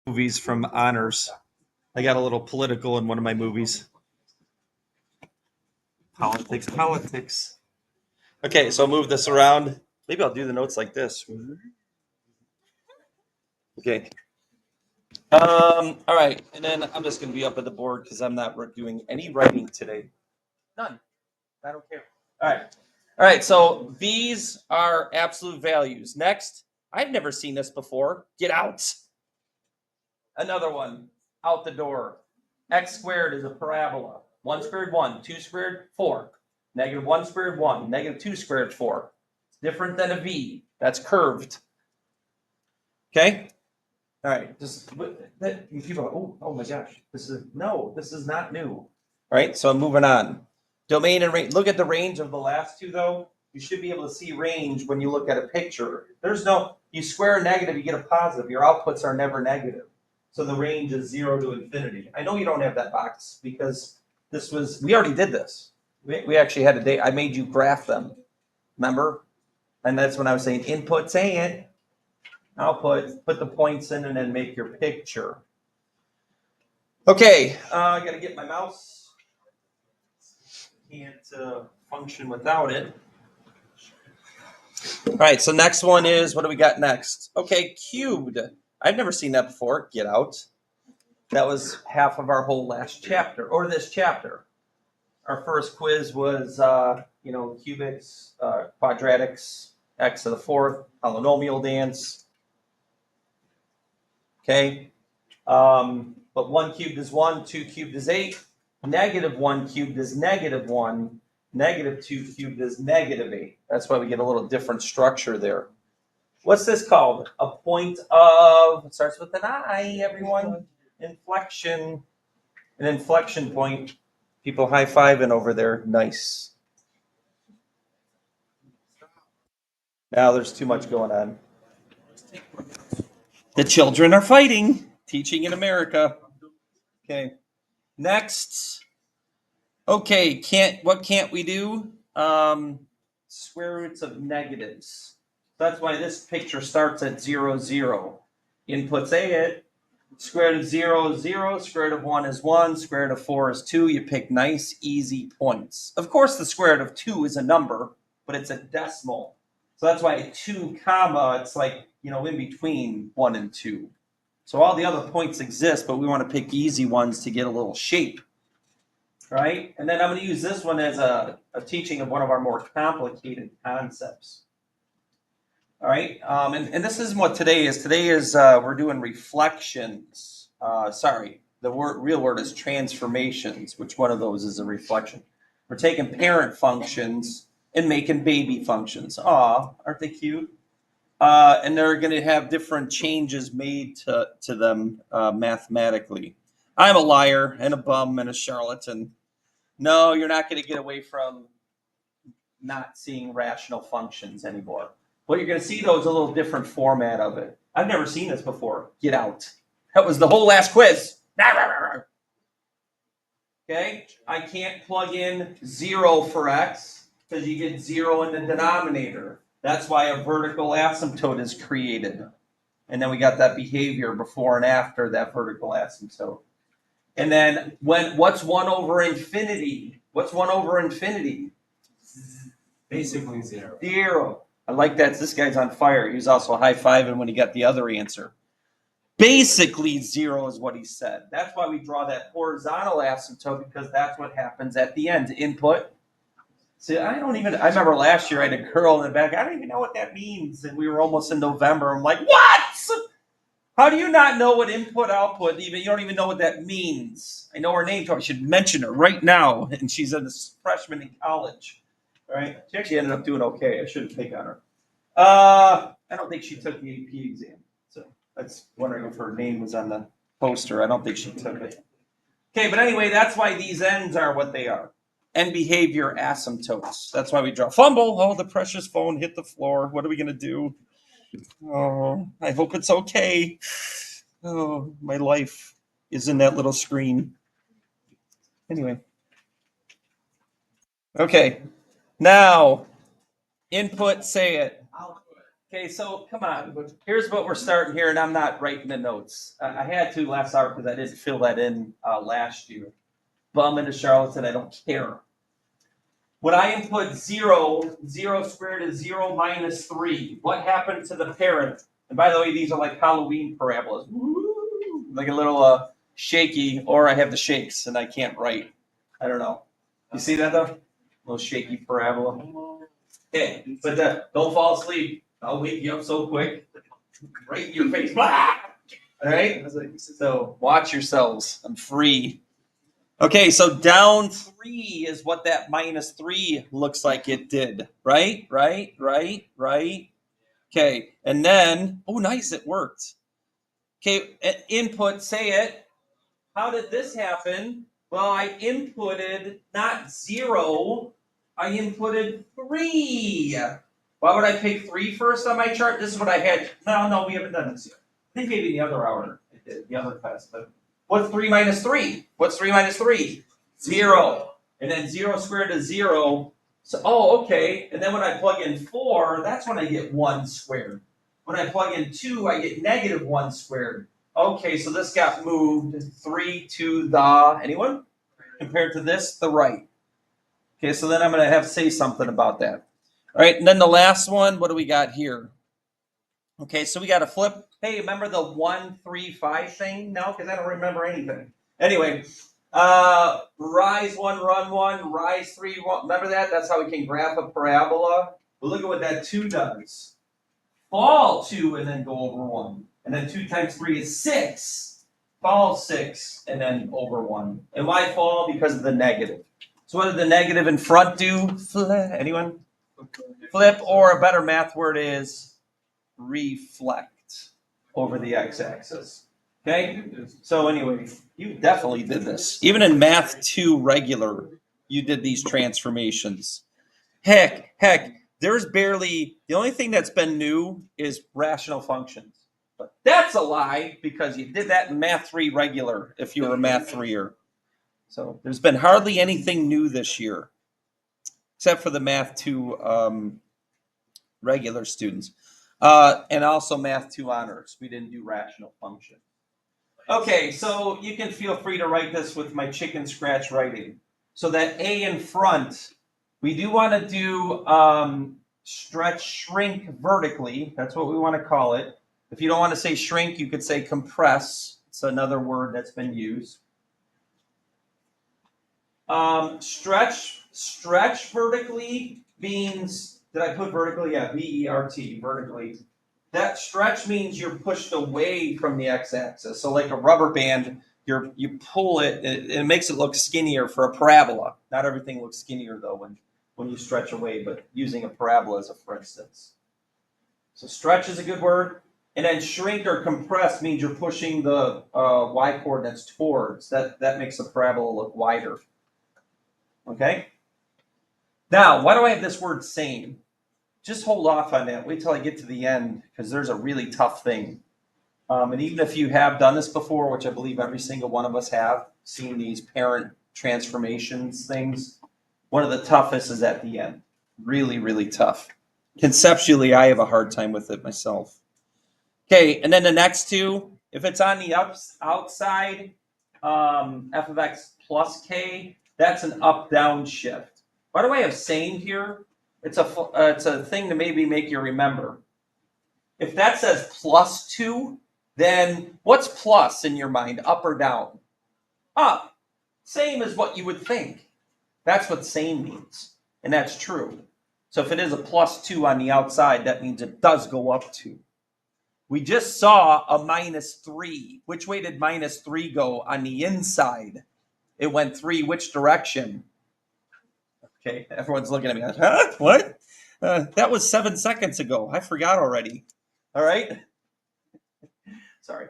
movies from honors. I got a little political in one of my movies. Politics. Okay, so I'll move this around. Maybe I'll do the notes like this. Okay. All right, and then I'm just going to be up at the board because I'm not doing any writing today. None. I don't care. All right. All right, so these are absolute values. Next, I've never seen this before. Get out. Another one. Out the door. X squared is a parabola. 1 squared, 1. 2 squared, 4. Negative 1 squared, 1. Negative 2 squared, 4. It's different than a V. That's curved. Okay? All right. Just people, oh my gosh. This is not new. All right, so I'm moving on. Domain and range. Look at the range of the last two, though. You should be able to see range when you look at a picture. You square a negative, you get a positive. Your outputs are never negative. So the range is 0 to infinity. I know you don't have that box because we already did this. We actually had a day. I made you graph them. Remember? And that's when I was saying input, say it. Output, put the points in, and then make your picture. Okay, I got to get my mouse. Can't function without it. All right, so next one is, what do we got next? Okay, cubed. I've never seen that before. Get out. That was half of our whole last chapter, or this chapter. Our first quiz was, cubics, quadratics, x to the fourth, polynomial dance. Okay, but 1 cubed is 1, 2 cubed is 8, negative 1 cubed is negative 1, negative 2 cubed is negative 8. That's why we get a little different structure there. What's this called? A point of, it starts with an I, everyone. Inflection. An inflection point. People high-fiving over there. Nice. Now there's too much going on. The children are fighting. Teaching in America. Okay. Next. Okay, what can't we do? Square roots of negatives. That's why this picture starts at 0, 0. Inputs it. Square root of 0 is 0. Square root of 1 is 1. Square root of 4 is 2. You pick nice, easy points. Of course, the square root of 2 is a number, but it's a decimal. So that's why 2 comma, it's like, in between 1 and 2. So all the other points exist, but we want to pick easy ones to get a little shape. Right? And then I'm going to use this one as a teaching of one of our more complicated concepts. All right, and this is what today is. Today is we're doing reflections. The real word is transformations. Which one of those is a reflection? We're taking parent functions and making baby functions. Aw, aren't they cute? And they're going to have different changes made to them mathematically. I'm a liar and a bum and a charlatan. No, you're not going to get away from not seeing rational functions anymore. What you're going to see, though, is a little different format of it. I've never seen this before. Get out. That was the whole last quiz. Okay, I can't plug in 0 for x because you get 0 in the denominator. That's why a vertical asymptote is created. And then we got that behavior before and after that vertical asymptote. And then what's 1 over infinity? What's 1 over infinity? Basically 0. 0. I like that. This guy's on fire. He was also high-fiving when he got the other answer. Basically 0 is what he said. That's why we draw that horizontal asymptote, because that's what happens at the end. Input. See, I remember last year I had a girl in the back. I don't even know what that means. And we were almost in November. I'm like, what? How do you not know what input, output, you don't even know what that means? I know her name, so I should mention her right now. And she's a freshman in college. All right. She actually ended up doing okay. I should have taken on her. I don't think she took the AP exam. So that's wondering if her name was on the poster. I don't think she took it. Okay, but anyway, that's why these ends are what they are. End behavior asymptotes. That's why we draw. Fumble. Oh, the precious phone hit the floor. What are we going to do? Oh, I hope it's okay. Oh, my life is in that little screen. Anyway. Okay. Now, input, say it. Okay, so come on. Here's what we're starting here, and I'm not writing the notes. I had to last hour because I didn't fill that in last year. Bum into Charlottesville, I don't care. When I input 0, 0 squared is 0 minus 3. What happened to the parent? And by the way, these are like Halloween parabolas. Woo! Like a little shaky, or I have the shakes and I can't write. I don't know. You see that though? Little shaky parabola. Okay, but don't fall asleep. I'll wake you up so quick. Right in your face. All right? So watch yourselves. I'm free. Okay, so down 3 is what that minus 3 looks like it did. Right? Okay, and then, oh, nice, it worked. Okay, input, say it. How did this happen? Well, I inputted not 0, I inputted 3. Why would I pick 3 first on my chart? This is what I had. No, we haven't done this yet. I think maybe the other hour I did, the other class. But what's 3 minus 3? What's 3 minus 3? 0. And then 0 squared is 0. So, okay. And then when I plug in 4, that's when I get 1 squared. When I plug in 2, I get negative 1 squared. Okay, so this got moved 3 to the, anyone? Compared to this, the right. Okay, so then I'm going to have to say something about that. All right, and then the last one, what do we got here? Okay, so we got to flip. Hey, remember the 1, 3, 5 thing? No, because I don't remember anything. Anyway, rise 1, run 1, rise 3, 1. Remember that? That's how we can graph a parabola. But look at what that 2 does. Fall 2 and then go over 1. And then 2 times 3 is 6. Fall 6 and then over 1. And why fall? Because of the negative. So what did the negative in front do? Anyone? Flip, or a better math word is reflect over the x-axis. Okay? So anyway, you definitely did this. Even in Math 2 regular, you did these transformations. Heck, there's barely, the only thing that's been new is rational functions. But that's a lie, because you did that in Math 3 regular if you were a Math 3er. So there's been hardly anything new this year, except for the Math 2 regular students. And also Math 2 honors. We didn't do rational function. Okay, so you can feel free to write this with my chicken scratch writing. So that A in front, we do want to do stretch, shrink vertically. That's what we want to call it. If you don't want to say shrink, you could say compress. It's another word that's been used. Stretch vertically means, did I put vertically? Yeah, V-E-R-T, vertically. That stretch means you're pushed away from the x-axis. So like a rubber band, you pull it, it makes it look skinnier for a parabola. Not everything looks skinnier though when you stretch away, but using a parabola as a for instance. So stretch is a good word. And then shrink or compress means you're pushing the y coordinates towards. That makes a parabola look wider. Okay? Now, why do I have this word same? Just hold off on that. Wait till I get to the end, because there's a really tough thing. And even if you have done this before, which I believe every single one of us have, seen these parent transformations things, one of the toughest is at the end. Really, really tough. Conceptually, I have a hard time with it myself. Okay, and then the next two, if it's on the outside, f of x plus k, that's an up-down shift. Why do I have same here? It's a thing to maybe make you remember. If that says plus 2, then what's plus in your mind, up or down? Up. Same as what you would think. That's what same means, and that's true. So if it is a plus 2 on the outside, that means it does go up 2. We just saw a minus 3. Which way did minus 3 go on the inside? It went 3 which direction? Okay, everyone's looking at me like, huh? What? That was 7 seconds ago. I forgot already. All right? Sorry.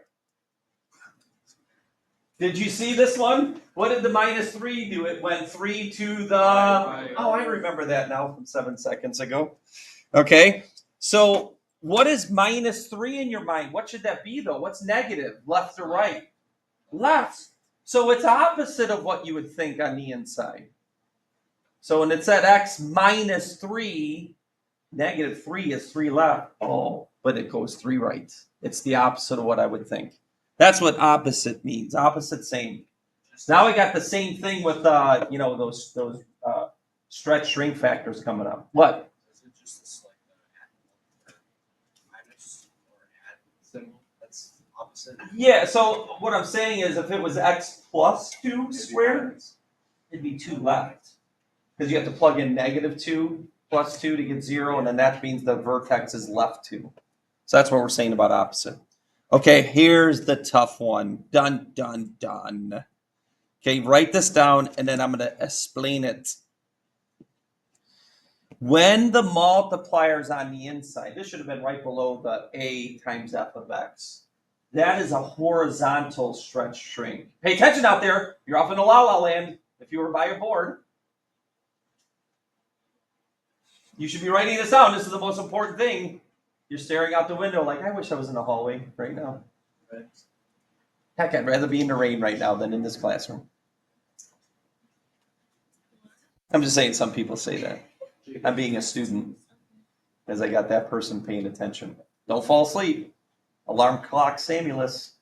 Did you see this one? What did the minus 3 do? It went 3 to the... Oh, I remember that now from 7 seconds ago. Okay, so what is minus 3 in your mind? What should that be, though? What's negative? Left or right? Left. So it's opposite of what you would think on the inside. So when it's at x minus 3, -3 is 3 left. Oh, but it goes 3 right. It's the opposite of what I would think. That's what opposite means. Opposite, same. Now we got the same thing with those stretch shrink factors coming up. What? Is it just this like minus or add symbol? That's opposite. Yeah. So what I'm saying is, if it was x plus 2 squared, it'd be 2 left, because you have to plug in -2 plus 2 to get 0, and then that means the vertex is left 2. So that's what we're saying about opposite. Okay, here's the tough one. Dun, dun, dun. Okay, write this down, and then I'm going to explain it. When the multipier's on the inside, this should have been right below the a times f of x. That is a horizontal stretch shrink. Pay attention out there. You're off in the la-la land if you were by your board. You should be writing this down. This is the most important thing. You're staring out the window like, I wish I was in the hallway right now. Right. Heck, I'd rather be in the rain right now than in this classroom. I'm just saying, some people say that. I'm being a student, as I got that person paying attention. Don't fall asleep. Alarm clock Samulus.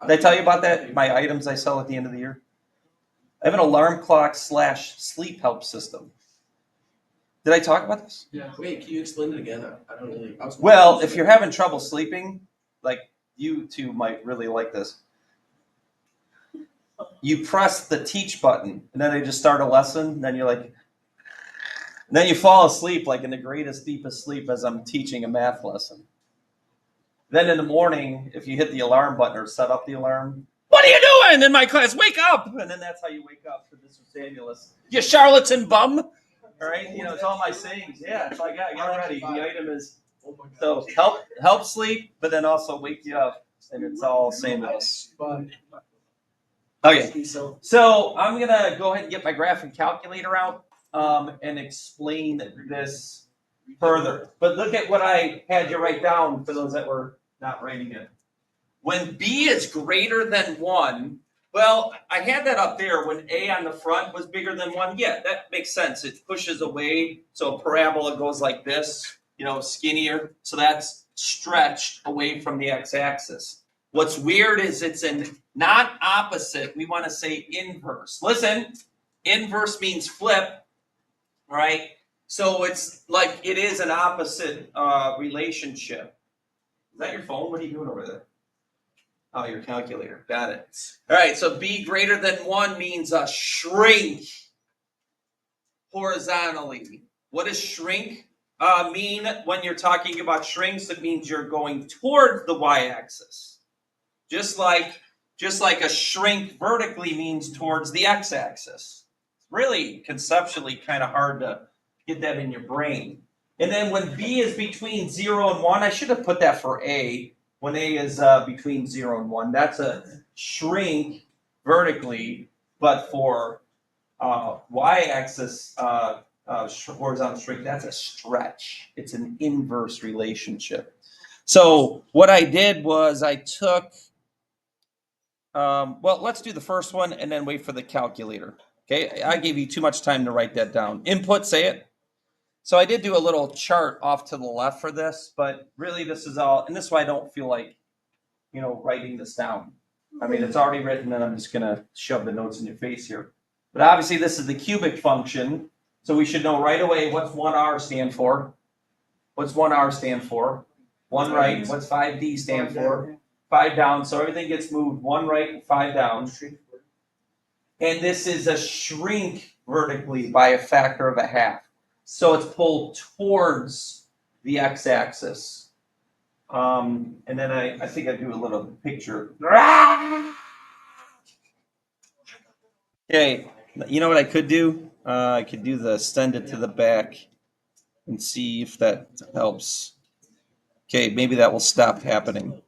Did I tell you about that? My items I sell at the end of the year? I have an alarm clock / sleep help system. Did I talk about this? Yeah. Wait, can you explain it again? I don't really. Well, if you're having trouble sleeping, like you two might really like this. You press the teach button, and then they just start a lesson. And then you're like, and then you fall asleep like in the greatest, deepest sleep as I'm teaching a math lesson. Then in the morning, if you hit the alarm button or set up the alarm, what are you doing in my class? Wake up! And then that's how you wake up for this Samulus. You charlatan bum! All right, it's all my sayings. Yeah, it's like, yeah, get ready. The item is so help sleep, but then also wake you up, and it's all Samulus. Okay, so I'm gonna go ahead and get my graphing calculator out and explain this further. But look at what I had you write down for those that were not writing it. When b is greater than 1, well, I had that up there when a on the front was bigger than 1. Yeah, that makes sense. It pushes away, so a parabola goes like this, skinnier. So that's stretched away from the x-axis. What's weird is it's not opposite. We want to say inverse. Listen, inverse means flip, right? So it's like it is an opposite relationship. Is that your phone? What are you doing over there? Oh, your calculator. Got it. All right, so b greater than 1 means a shrink horizontally. What does shrink mean when you're talking about shrinks? It means you're going toward the y-axis. Just like a shrink vertically means towards the x-axis. It's really conceptually kind of hard to get that in your brain. And then when b is between 0 and 1, I should have put that for a. When a is between 0 and 1, that's a shrink vertically, but for y-axis horizontal shrink, that's a stretch. It's an inverse relationship. So what I did was I took, let's do the first one and then wait for the calculator. Okay, I gave you too much time to write that down. Input, say it. So I did do a little chart off to the left for this, but really this is all, and this is why I don't feel like, writing this down. I mean, it's already written and I'm just going to shove the notes in your face here. But obviously this is the cubic function, so we should know right away what's 1r stand for. What's 1r stand for? 1 right. What's 5d stand for? 5 down, so everything gets moved 1 right, 5 down. And this is a shrink vertically by a factor of 1/2. So it's pulled towards the x-axis. And then I think I do a little picture. Okay, you know what I could do? I could do the send it to the back and see if that helps. Okay, maybe that will stop happening.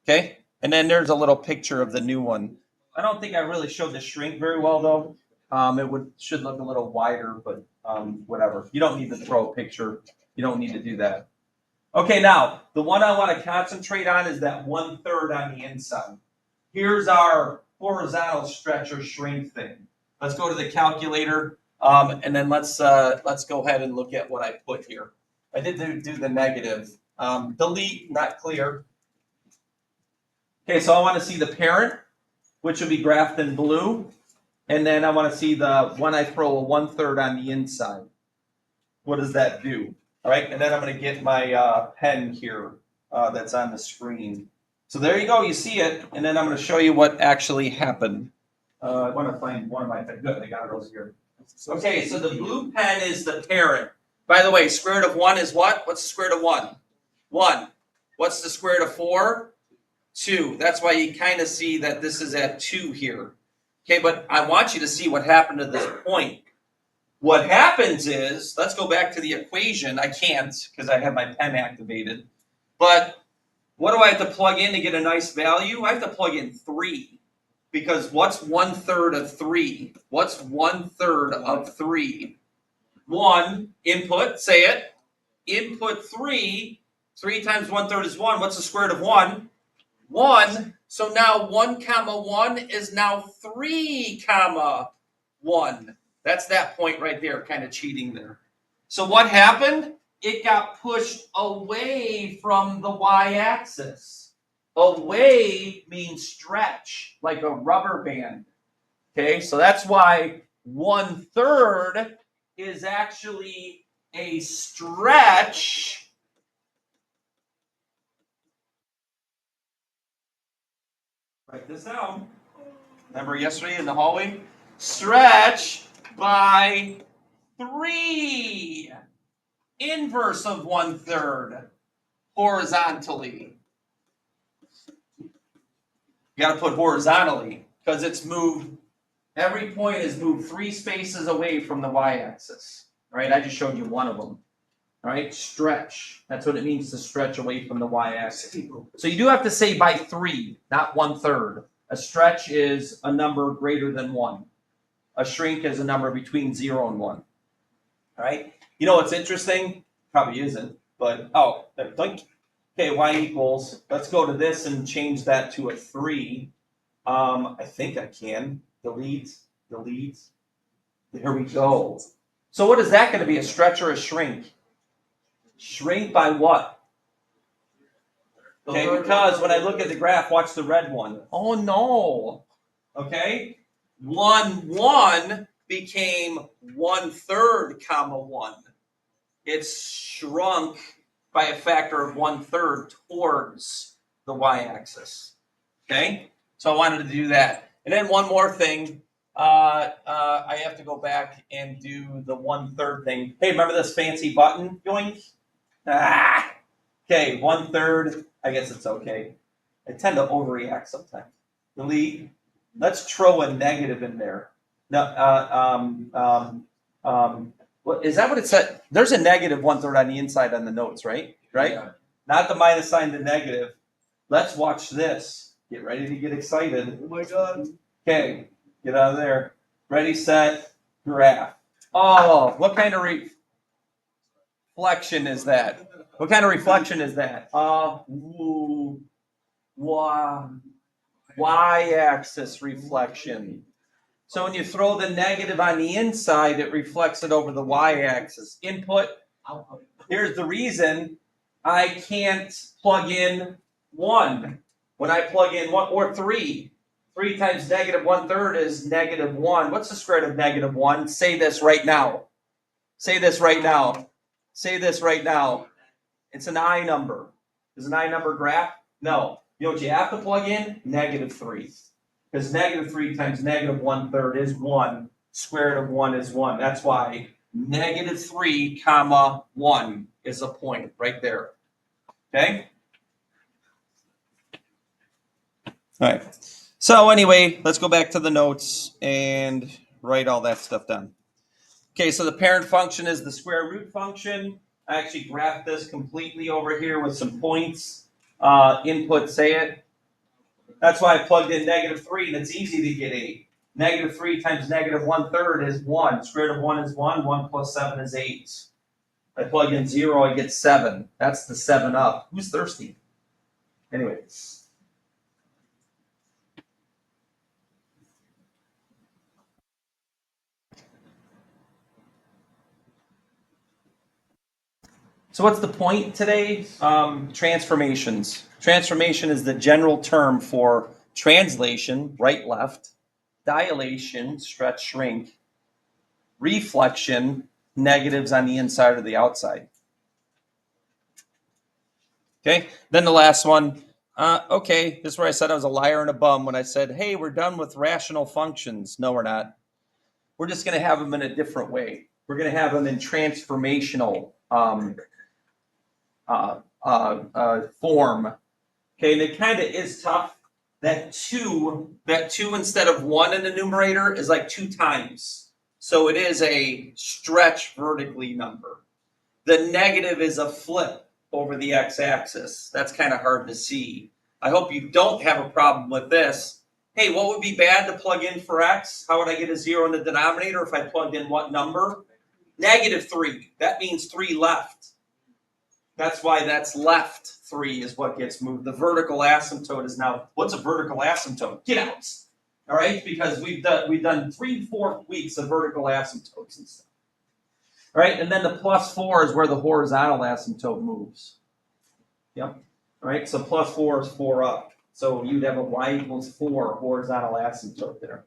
Okay, and then there's a little picture of the new one. I don't think I really showed the shrink very well though. It should look a little wider, but whatever. You don't need to throw a picture. You don't need to do that. Okay, now the one I want to concentrate on is that 1/3 on the inside. Here's our horizontal stretch or shrink thing. Let's go to the calculator. And then let's go ahead and look at what I put here. I did do the negative. Delete, not clear. Okay, so I want to see the parent, which will be graphed in blue. And then I want to see the one I throw a 1/3 on the inside. What does that do? All right, and then I'm going to get my pen here that's on the screen. So there you go, you see it, and then I'm going to show you what actually happened. I want to find one of my pens. Good, I got it over here. Okay, so the blue pen is the parent. By the way, square root of 1 is what? What's the square root of 1? 1. What's the square root of 4? 2. That's why you kind of see that this is at 2 here. Okay, but I want you to see what happened to this point. What happens is, let's go back to the equation. I can't because I have my pen activated. But what do I have to plug in to get a nice value? I have to plug in 3. Because what's 1/3 of 3? What's 1/3 of 3? 1, input, say it. Input 3. 3 times 1/3 is 1. What's the square root of 1? 1. So now 1 comma 1 is now 3 comma 1. That's that point right there, kind of cheating there. So what happened? It got pushed away from the y-axis. Away means stretch, like a rubber band. Okay, so that's why 1/3 is actually a stretch. Write this down. Remember yesterday in the hallway? Stretch by 3. Inverse of 1/3 horizontally. You got to put horizontally because it's moved. Every point is moved 3 spaces away from the y-axis. All right, I just showed you one of them. All right, stretch. That's what it means to stretch away from the y-axis. So you do have to say by 3, not 1/3. A stretch is a number greater than 1. A shrink is a number between 0 and 1. All right. You know what's interesting? Probably isn't, but okay, y equals. Let's go to this and change that to a 3. I think I can. Delete. There we go. So what is that going to be? A stretch or a shrink? Shrink by what? Okay, because when I look at the graph, watch the red one. Oh no. Okay? 1/1 became 1/3 comma 1. It's shrunk by a factor of 1/3 towards the y-axis. Okay? So I wanted to do that. And then one more thing. I have to go back and do the 1/3 thing. Hey, remember this fancy button? Yoink. Okay, 1/3. I guess it's okay. I tend to overreact sometimes. Delete. Let's throw a negative in there. No, what, is that what it said? There's a negative 1/3 on the inside on the notes, right? Right? Yeah. Not the minus sign, the negative. Let's watch this. Get ready to get excited. Oh my God. Okay, get out of there. Ready, set, graph. Oh, what kind of reflection is that? What kind of reflection is that? Y-axis reflection. So when you throw the negative on the inside, it reflects it over the y-axis. Input. Here's the reason I can't plug in 1. When I plug in 1 or 3, 3 times negative 1/3 is negative 1. What's the square root of negative 1? Say this right now. Say this right now. Say this right now. It's an I number. Is an I number graph? No. You know what you have to plug in? Negative 3. Because negative 3 times negative 1/3 is 1. Square root of 1 is 1. That's why negative 3 comma 1 is a point right there. Okay? All right. So anyway, let's go back to the notes and write all that stuff down. Okay, so the parent function is the square root function. I actually graphed this completely over here with some points. Input, say it. That's why I plugged in negative 3, and it's easy to get 8. Negative 3 times negative 1/3 is 1. Square root of 1 is 1. 1 plus 7 is 8. I plug in 0, I get 7. That's the 7 up. Who's thirsty? Anyway. So what's the point today? Transformations. Transformation is the general term for translation, right, left, dilation, stretch, shrink, reflection, negatives on the inside or the outside. Okay, then the last one. Okay, this is where I said I was a liar and a bum when I said, hey, we're done with rational functions. No, we're not. We're just going to have them in a different way. We're going to have them in transformational form. Okay, and it kind of is tough. That two instead of one in the numerator is like 2 times. So it is a stretch vertically number. The negative is a flip over the x-axis. That's kind of hard to see. I hope you don't have a problem with this. Hey, what would be bad to plug in for x? How would I get a 0 in the denominator if I plugged in what number? -3. That means 3 left. That's why that's left 3 is what gets moved. The vertical asymptote is now, what's a vertical asymptote? Get out. All right, because we've done 3-4 weeks of vertical asymptotes and stuff. All right, and then the +4 is where the horizontal asymptote moves. Yep. All right, so +4 is 4 up. So you'd have a y equals 4 horizontal asymptote there.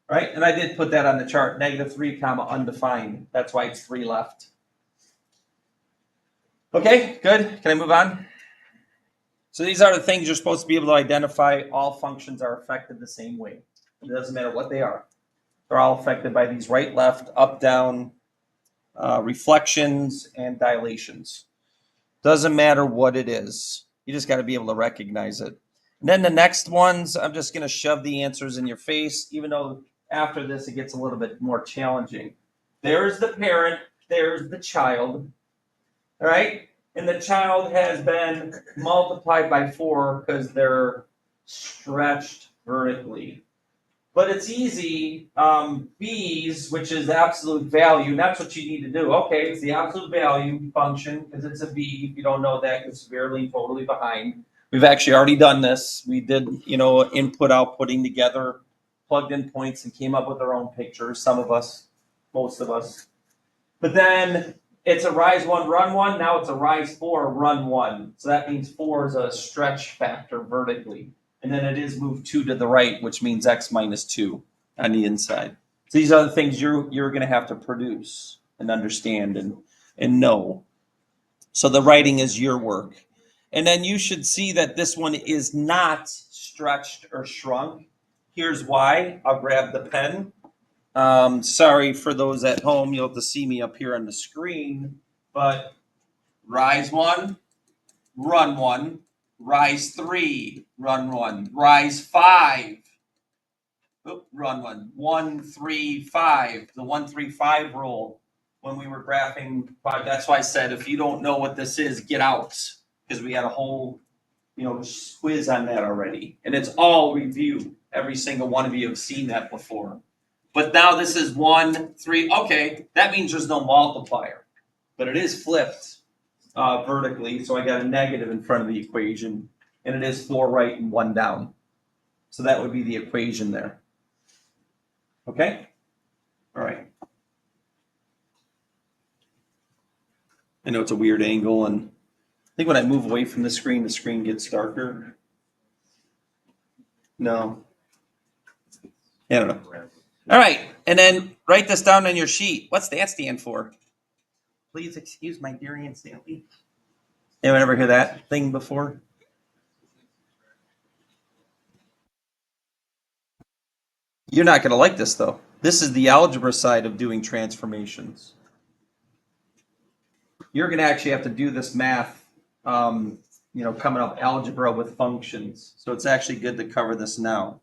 All right, and I did put that on the chart, -3, undefined. That's why it's 3 left. Okay, good. Can I move on? So these are the things you're supposed to be able to identify. All functions are affected the same way. It doesn't matter what they are. They're all affected by these right, left, up, down, reflections, and dilations. Doesn't matter what it is. You just got to be able to recognize it. And then the next ones, I'm just going to shove the answers in your face, even though after this it gets a little bit more challenging. There's the parent, there's the child. All right, and the child has been multiplied by 4 because they're stretched vertically. But it's easy. B's, which is absolute value, and that's what you need to do. Okay, it's the absolute value function because it's a B. If you don't know that, you're severely, totally behind. We've actually already done this. We did, input, outputting together, plugged in points, and came up with our own pictures. Some of us, most of us. But then it's a rise 1, run 1. Now it's a rise 4, run 1. So that means 4 is a stretch factor vertically. And then it is moved 2 to the right, which means x minus 2 on the inside. So these are the things you're going to have to produce and understand and know. So the writing is your work. And then you should see that this one is not stretched or shrunk. Here's why. I'll grab the pen. Sorry for those at home, you'll have to see me up here on the screen, but rise 1, run 1, rise 3, run 1, rise 5, run 1, 1, 3, 5, the 1, 3, 5 rule when we were graphing 5. That's why I said if you don't know what this is, get out, because we had a whole quiz on that already, and it's all review. Every single one of you have seen that before. But now this is 1, 3. Okay, that means there's no multiplier, but it is flipped vertically. So I got a negative in front of the equation, and it is 4 right and 1 down. So that would be the equation there. Okay? All right. I know it's a weird angle, and I think when I move away from the screen gets darker. No. I don't know. All right, and then write this down on your sheet. What's that stand for? Please excuse my Darian Stanley. Anyone ever hear that thing before? You're not going to like this, though. This is the algebra side of doing transformations. You're going to actually have to do this math, coming up algebra with functions. So it's actually good to cover this now.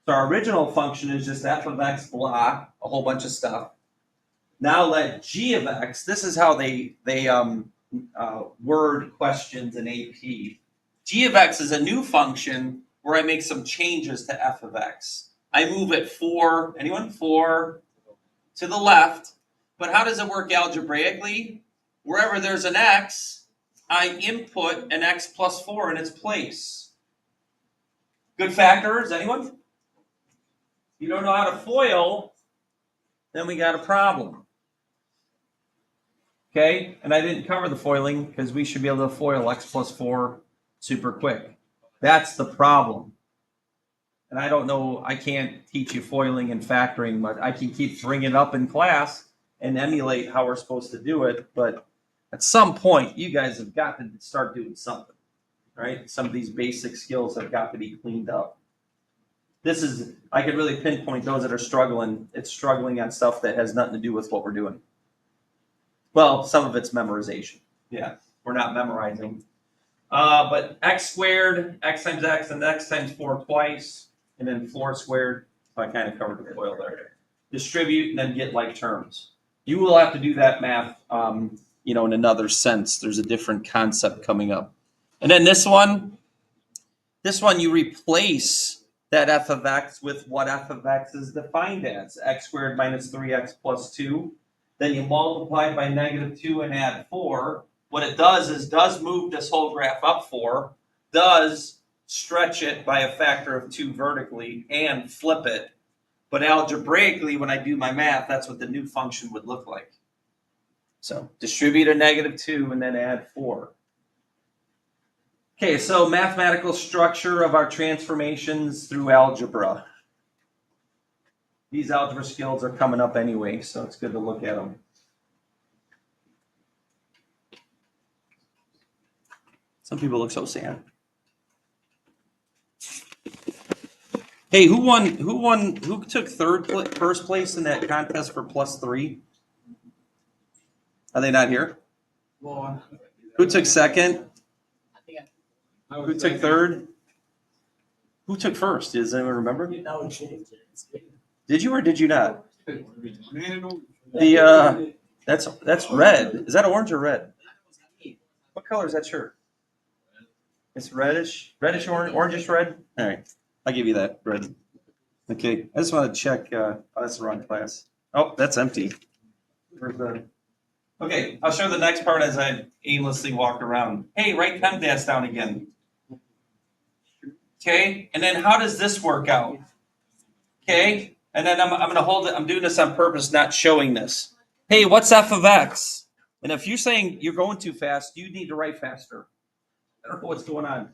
So our original function is just f of x, blah, a whole bunch of stuff. Now let g of x, this is how they word questions in AP. G of x is a new function where I make some changes to f of x. I move it 4, anyone? 4 to the left. But how does it work algebraically? Wherever there's an x, I input an x plus 4 in its place. Good factors, anyone? If you don't know how to FOIL, then we got a problem. Okay, and I didn't cover the foiling because we should be able to FOIL x plus 4 super quick. That's the problem. And I don't know, I can't teach you foiling and factoring, but I can keep bringing it up in class and emulate how we're supposed to do it. But at some point, you guys have got to start doing something, right? Some of these basic skills have got to be cleaned up. This is, I could really pinpoint those that are struggling. It's struggling on stuff that has nothing to do with what we're doing. Well, some of it's memorization. Yeah, we're not memorizing. But x squared, x times x, and x times 4 twice, and then 4 squared. So I kind of covered the FOIL there. Distribute and then get like terms. You will have to do that math, in another sense. There's a different concept coming up. And then this one you replace that f of x with what f of x is defined as, x squared minus 3x plus 2. Then you multiply by -2 and add 4. What it does is move this whole graph up 4, does stretch it by a factor of 2 vertically, and flip it. But algebraically, when I do my math, that's what the new function would look like. So distribute a -2 and then add 4. Okay, so mathematical structure of our transformations through algebra. These algebra skills are coming up anyway, so it's good to look at them. Some people look so sad. Hey, who took first place in that contest for +3? Are they not here? Well, Who took second? I Who took third? Who took first? Does anyone remember? Now it changed. Did you or did you not? The that's red. Is that orange or red? What color is that shirt? It's reddish orange, orangish red. All right, I'll give you that red. Okay, I just want to check. Oh, that's the wrong class. Oh, that's empty. Where's the? Okay, I'll show the next part as I aimlessly walk around. Hey, write PEMDAS down again. Okay, and then how does this work out? Okay, and then I'm going to hold it. I'm doing this on purpose, not showing this. Hey, what's f of x? And if you're saying you're going too fast, you need to write faster. I don't know what's going on.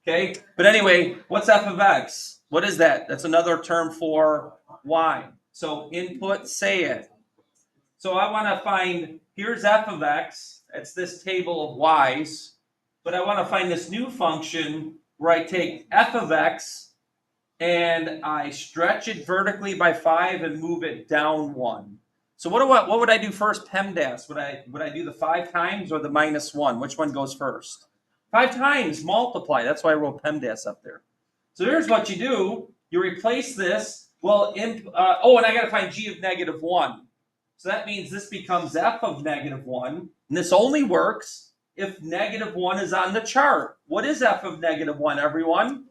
Okay, but anyway, what's f of x? What is that? That's another term for y. So input, say it. So I want to find, here's f of x. It's this table of y's. But I want to find this new function where I take f of x and I stretch it vertically by 5 and move it down 1. So what would I do first, PEMDAS? Would I do the 5 times or the -1? Which one goes first? 5 times, multiply. That's why I wrote PEMDAS up there. So here's what you do. You replace this. Well, and I got to find g of -1. So that means this becomes f of -1. And this only works if -1 is on the chart. What is f of -1, everyone?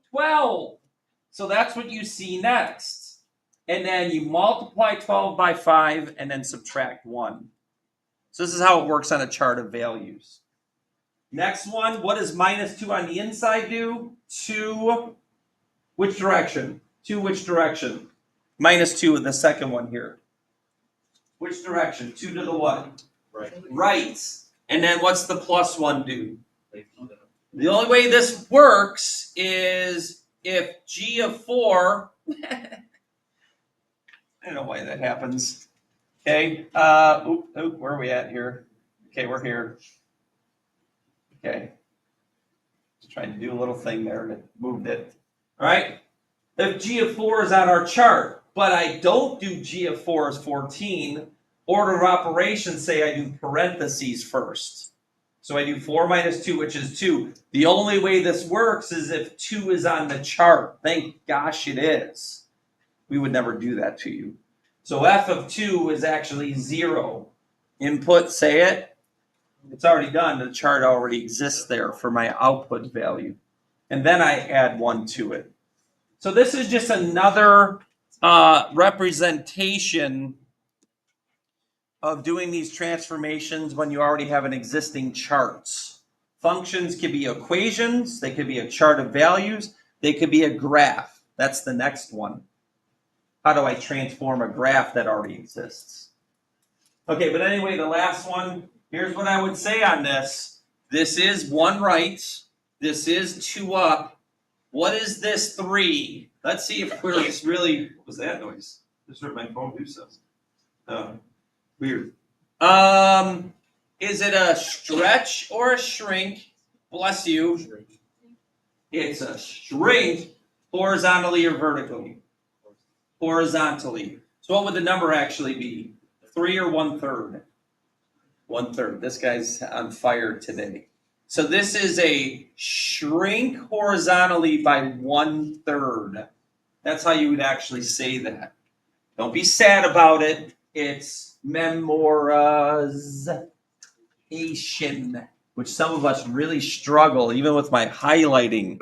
12. So that's what you see next. And then you multiply 12 by 5 and then subtract 1. So this is how it works on a chart of values. Next one, what does -2 on the inside do? To which direction? To which direction? -2 in the second one here. Which direction? 2 to the what? Right. Right. And then what's the +1 do? The only way this works is if g of 4, I don't know why that happens. Okay, where are we at here? Okay, we're here. Okay, just trying to do a little thing there and it moved it. All right, if g of 4 is on our chart, but I don't do g of 4 as 14, order of operations say I do parentheses first. So I do 4 minus 2, which is 2. The only way this works is if 2 is on the chart. Thank gosh it is. We would never do that to you. So f of 2 is actually 0. Input, say it. It's already done. The chart already exists there for my output value. And then I add 1 to it. So this is just another representation of doing these transformations when you already have an existing charts. Functions can be equations, they could be a chart of values, they could be a graph. That's the next one. How do I transform a graph that already exists? Okay, but anyway, the last one, here's what I would say on this. This is 1 right. This is 2 up. What is this 3? Let's see if we're just really. What was that noise? Just heard my phone do something. Oh, weird. Is it a stretch or a shrink? Bless you. It's a shrink horizontally or vertically? Horizontally. So what would the number actually be? 3 or 1/3? 1/3. This guy's on fire today. So this is a shrink horizontally by 1/3. That's how you would actually say that. Don't be sad about it. It's memorization, which some of us really struggle, even with my highlighting.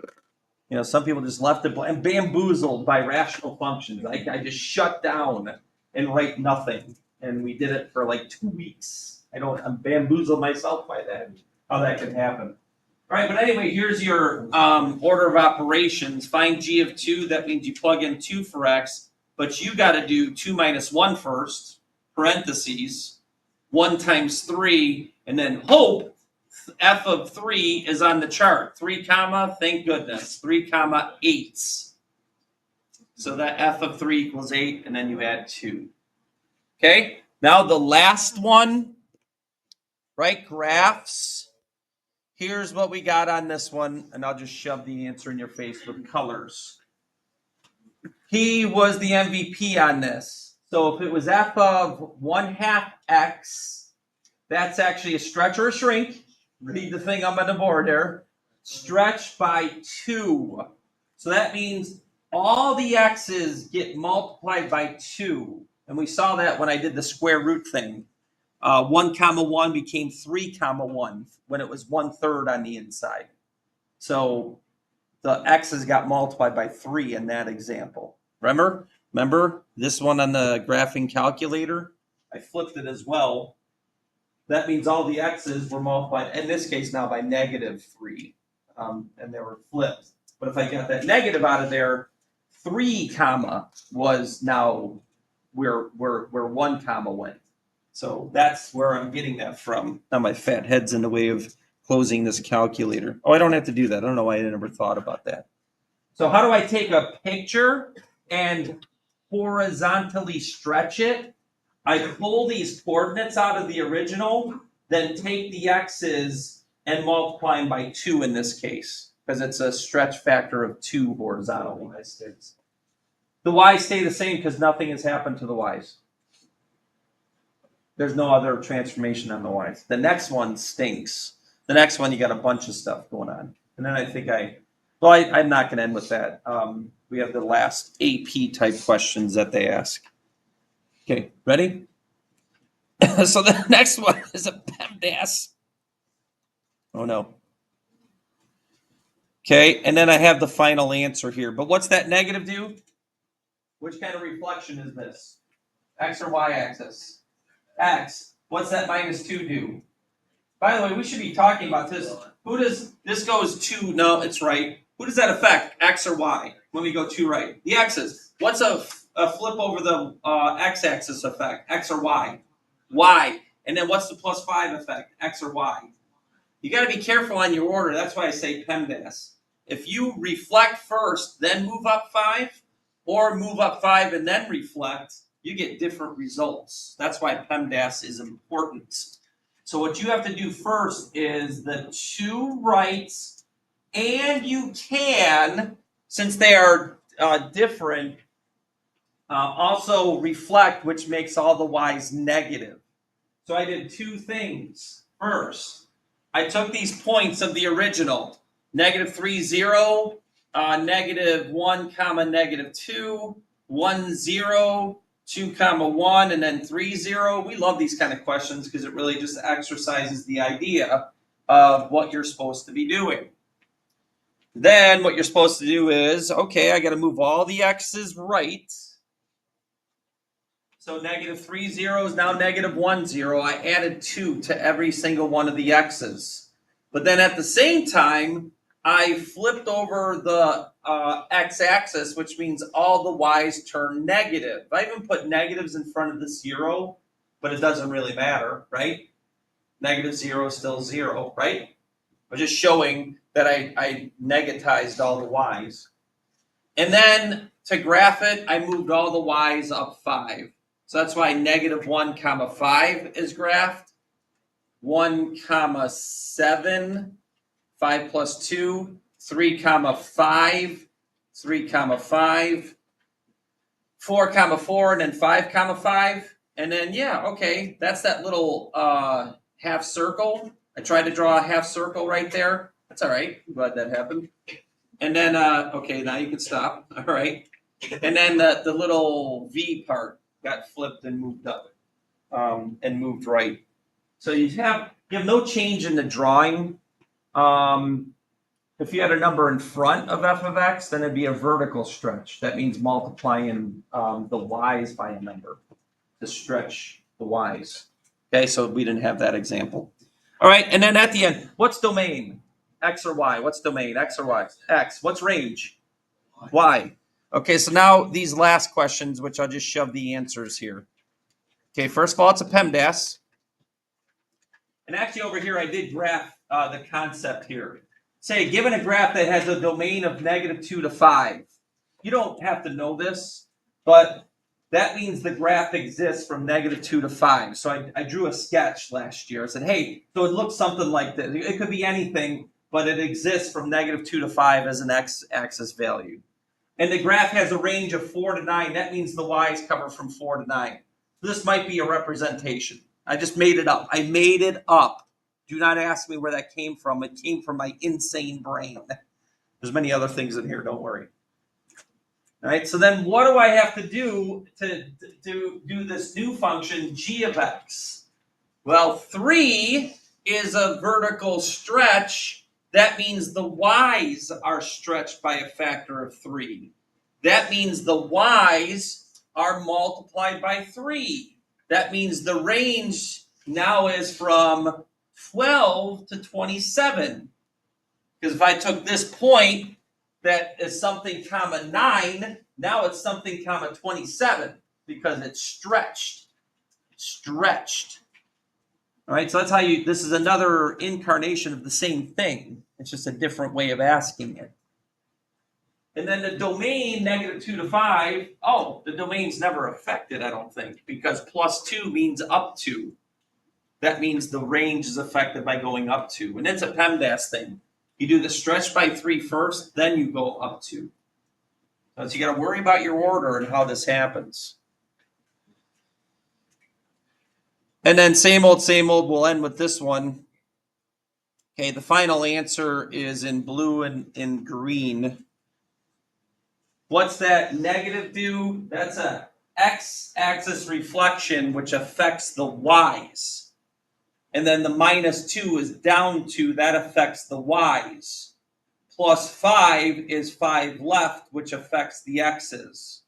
You know, some people just left it and bamboozled by rational functions. I just shut down and write nothing. And we did it for like 2 weeks. I'm bamboozled myself by that, how that could happen. All right, but anyway, here's your order of operations. Find g of 2. That means you plug in 2 for x, but you got to do 2 minus 1 first, parentheses, 1 times 3, and then hope f of 3 is on the chart. 3 comma, thank goodness, 3 comma 8. So that f of 3 equals 8, and then you add 2. Okay, now the last one, right, graphs. Here's what we got on this one, and I'll just shove the answer in your face with colors. He was the MVP on this. So if it was f of 1/2 x, that's actually a stretch or a shrink. Read the thing up on the board there. Stretch by 2. So that means all the x's get multiplied by 2. And we saw that when I did the square root thing. 1 comma 1 became 3 comma 1 when it was 1/3 on the inside. So the x's got multiplied by 3 in that example. Remember this one on the graphing calculator? I flipped it as well. That means all the x's were multiplied, in this case now by -3, and they were flipped. But if I got that negative out of there, 3 comma was now where 1 comma went. So that's where I'm getting that from. Now my fat head's in the way of closing this calculator. Oh, I don't have to do that. I don't know why I never thought about that. So how do I take a picture and horizontally stretch it? I pull these coordinates out of the original, then take the x's and multiply them by 2 in this case, because it's a stretch factor of 2 horizontally. The y's stay the same because nothing has happened to the y's. There's no other transformation on the y's. The next one stinks. The next one, you got a bunch of stuff going on. And then I think I'm not going to end with that. We have the last AP type questions that they ask. Okay, ready? So the next one is a PEMDAS. Oh no. Okay, and then I have the final answer here. But what's that negative do? Which kind of reflection is this? X or Y axis? X. What's that -2 do? By the way, we should be talking about this. Who does this goes 2? No, it's right. Who does that affect? X or Y? When we go 2 right. The x's. What's a flip over the x-axis effect? X or Y? Y. And then what's the +5 effect? X or Y? You got to be careful on your order. That's why I say PEMDAS. If you reflect first, then move up 5, or move up 5 and then reflect, you get different results. That's why PEMDAS is important. So what you have to do first is the 2 rights, and you can, since they are different, also reflect, which makes all the y's negative. So I did 2 things. First, I took these points of the original, -3, 0, -1, comma, -2, 1, 0, 2, comma, 1, and then 3, 0. We love these kind of questions because it really just exercises the idea of what you're supposed to be doing. Then what you're supposed to do is, okay, I got to move all the x's right. So -3, 0 is now -1, 0. I added 2 to every single one of the x's. But then at the same time, I flipped over the x-axis, which means all the y's turn negative. I even put negatives in front of the 0 but it doesn't really matter, right? Negative 0 is still 0, right? I'm just showing that I negatized all the y's. And then to graph it, I moved all the y's up 5. So that's why negative 1 comma 5 is graphed. 1 comma 7, 5 plus 2, 3 comma 5, 3 comma 5, 4 comma 4, and then 5 comma 5. And then, yeah, okay, that's that little half circle. I tried to draw a half circle right there. That's all right. I'm glad that happened. And then, okay, now you can stop. All right. And then the little V part got flipped and moved up and moved right. So you have no change in the drawing. If you had a number in front of f of x, then it'd be a vertical stretch. That means multiplying the y's by a number to stretch the y's. Okay, so we didn't have that example. All right, and then at the end, what's domain? X or y? What's domain? X or y? X. What's range? Y. Okay, so now these last questions, which I'll just shove the answers here. Okay, first of all, it's a PEMDAS. And actually over here, I did graph the concept here. Say, given a graph that has a domain of negative 2 to 5, you don't have to know this, but that means the graph exists from negative 2 to 5. So I drew a sketch last year. I said, hey, so it looks something like this. It could be anything, but it exists from negative 2 to 5 as an x-axis value. And the graph has a range of 4 to 9. That means the y's cover from 4 to 9. This might be a representation. I just made it up. I made it up. Do not ask me where that came from. It came from my insane brain. There's many other things in here. Don't worry. All right. So then what do I have to do to do this new function g of x? Well, 3 is a vertical stretch. That means the y's are stretched by a factor of 3. That means the y's are multiplied by 3. That means the range now is from 12 to 27. Because if I took this point that is something comma 9, now it's something comma 27 because it's stretched. Stretched. All right, so that's how this is another incarnation of the same thing. It's just a different way of asking it. And then the domain, negative 2 to 5, the domain's never affected, I don't think, because plus 2 means up to. That means the range is affected by going up to. And it's a PEMDAS thing. You do the stretch by 3 first, then you go up to. So you got to worry about your order and how this happens. And then same old, we'll end with this one. Okay, the final answer is in blue and in green. What's that negative do? That's a x-axis reflection, which affects the y's. And then the minus 2 is down 2, that affects the y's. Plus 5 is 5 left, which affects the x's.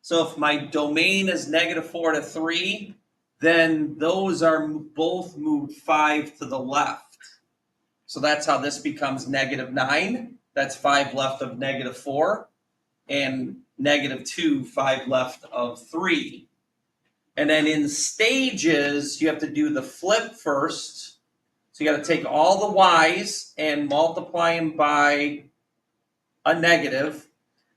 So if my domain is negative 4 to 3, then those are both moved 5 to the left. So that's how this becomes negative 9. That's 5 left of negative 4. And negative 2, 5 left of 3. And then in stages, you have to do the flip first. So you got to take all the y's and multiply them by a negative.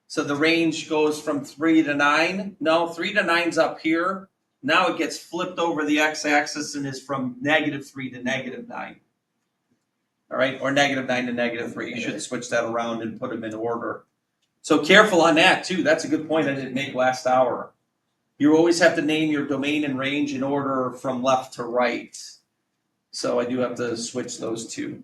So the range goes from 3 to 9. No, 3 to 9's up here. Now it gets flipped over the x-axis and is from negative 3 to negative 9. All right, or negative 9 to negative 3. You should switch that around and put them in order. So careful on that too. That's a good point I didn't make last hour. You always have to name your domain and range in order from left to right. So I do have to switch those two.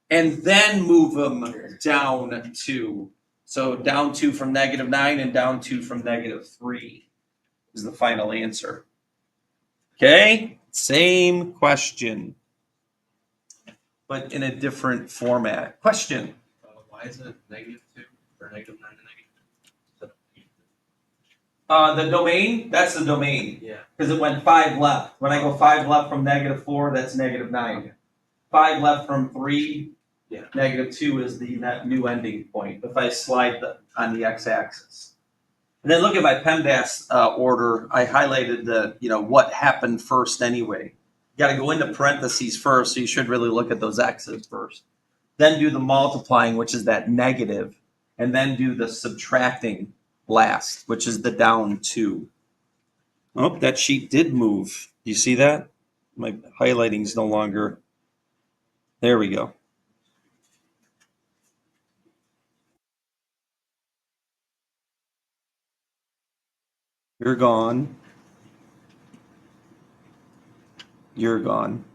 And then move them down 2. So down 2 from negative 9 and down 2 from negative 3 is the final answer. Okay, same question, but in a different format. Question? Why is it negative 2 or negative 9 to negative 2? The domain, that's the domain. Yeah. Because it went 5 left. When I go 5 left from negative 4, that's negative 9. 5 left from 3, negative 2 is the new ending point if I slide on the x-axis. And then look at my PEMDAS order. I highlighted the, what happened first anyway. You got to go into parentheses first, so you should really look at those X's first. Then do the multiplying, which is that negative, and then do the subtracting last, which is the down 2. Oh, that sheet did move. Do you see that? My highlighting's no longer. There we go. You're gone. You're gone.